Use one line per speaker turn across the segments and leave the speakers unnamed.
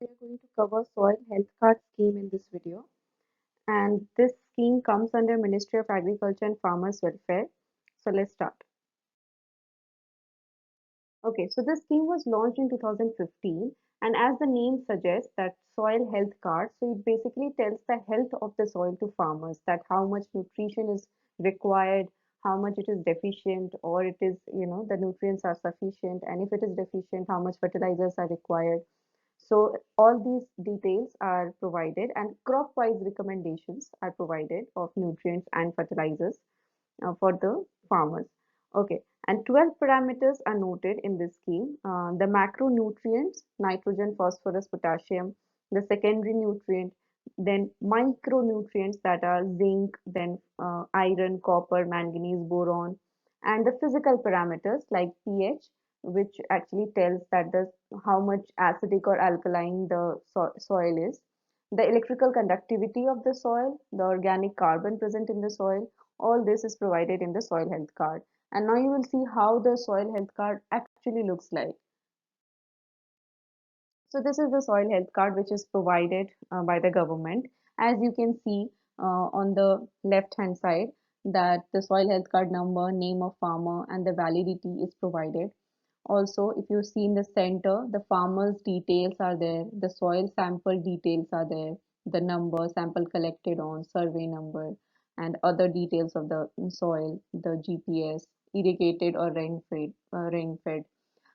We are going to cover soil health card scheme in this video, and this scheme comes under Ministry of Agriculture and Farmers Welfare. So let's start. Okay, so this scheme was launched in 2015, and as the name suggests, that soil health card, so it basically tells the health of the soil to farmers, that how much nutrition is required, how much it is deficient, or it is, the nutrients are sufficient, and if it is deficient, how much fertilizers are required. So all these details are provided, and crop-wise recommendations are provided of nutrients and fertilizers for the farmers. Okay, and 12 parameters are noted in this scheme. The macronutrients, nitrogen, phosphorus, potassium, the secondary nutrient, then micronutrients that are zinc, then iron, copper, manganese, boron, and the physical parameters like pH, which actually tells that the how much acidic or alkaline the soil is, the electrical conductivity of the soil, the organic carbon present in the soil. All this is provided in the soil health card. And now you will see how the soil health card actually looks like. So this is the soil health card which is provided by the government. As you can see on the left hand side, that the soil health card number, name of farmer, and the validity is provided. Also, if you see in the center, the farmer's details are there, the soil sample details are there, the number, sample collected on, survey number, and other details of the soil, the GPS, irrigated or rain fed.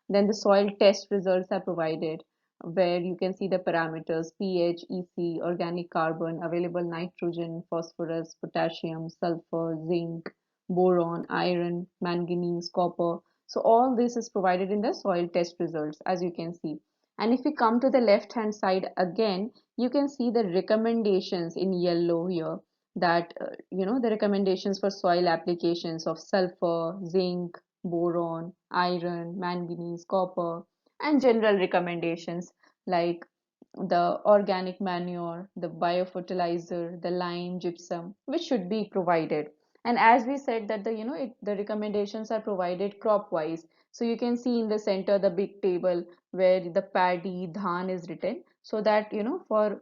Then the soil test results are provided, where you can see the parameters pH, EC, organic carbon, available nitrogen, phosphorus, potassium, sulfur, zinc, boron, iron, manganese, copper. So all this is provided in the soil test results, as you can see. And if we come to the left hand side again, you can see the recommendations in yellow here, that the recommendations for soil applications of sulfur, zinc, boron, iron, manganese, copper, and general recommendations like the organic manure, the biofertilizer, the lime, gypsum, which should be provided. And as we said that the recommendations are provided crop wise. So you can see in the center the big table where the paddy, dhan is written, so that for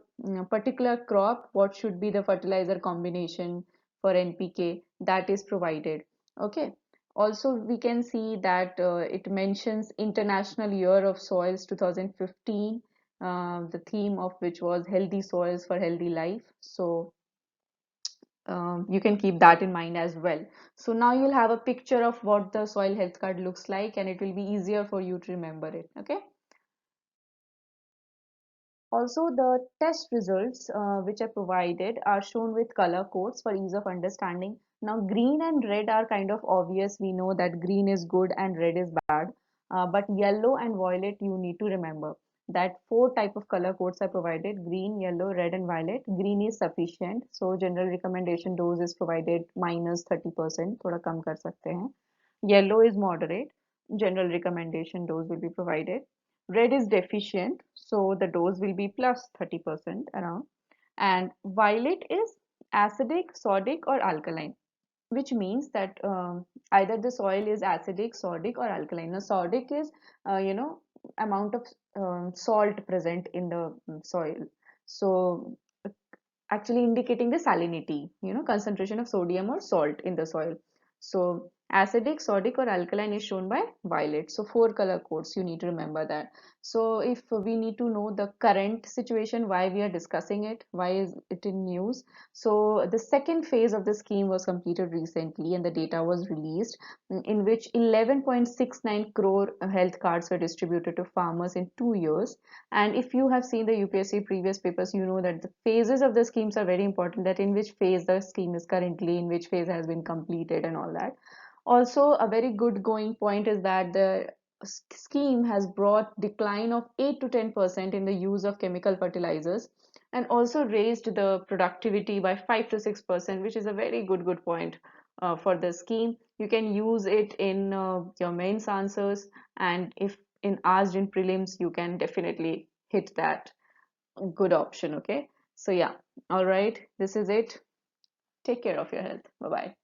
particular crop what should be the fertilizer combination for NPK, that is provided. Okay. Also, we can see that it mentions International Year of Soils 2015, the theme of which was Healthy Soils for Healthy Life. So you can keep that in mind as well. So now you'll have a picture of what the soil health card looks like, and it will be easier for you to remember it. Okay. Also, the test results which are provided are shown with color codes for ease of understanding. Now, green and red are kind of obvious. We know that green is good and red is bad. But yellow and violet, you need to remember that four type of color codes are provided: green, yellow, red, and violet. Green is sufficient, so general recommendation dose is provided minus 30%. थोड़ा कम कर सकते हैं. Yellow is moderate. General recommendation dose will be provided. Red is deficient, so the dose will be plus 30% around. And violet is acidic, sodic, or alkaline, which means that either the soil is acidic, sodic, or alkaline. Now, sodic is, amount of salt present in the soil. So, actually indicating the salinity, concentration of sodium or salt in the soil. So acidic, sodic, or alkaline is shown by violet. So four color codes, you need to remember that. So if we need to know the current situation, why we are discussing it, why is it in news? So the second phase of the scheme was completed recently and the data was released, in which 11.69 crore health cards were distributed to farmers in 2 years. And if you have seen the UPSC previous papers, you know that the phases of the schemes are very important, that in which phase the scheme is currently, in which phase has been completed, and all that. Also, a very good going point is that the scheme has brought decline of 8 to 10% in the use of chemical fertilizers, and also raised the productivity by 5 to 6%, which is a very good point for the scheme. You can use it in your mains answers, and if in asked in prelims, you can definitely hit that good option. Okay, so yeah, all right, this is it. Take care of your health. Bye bye.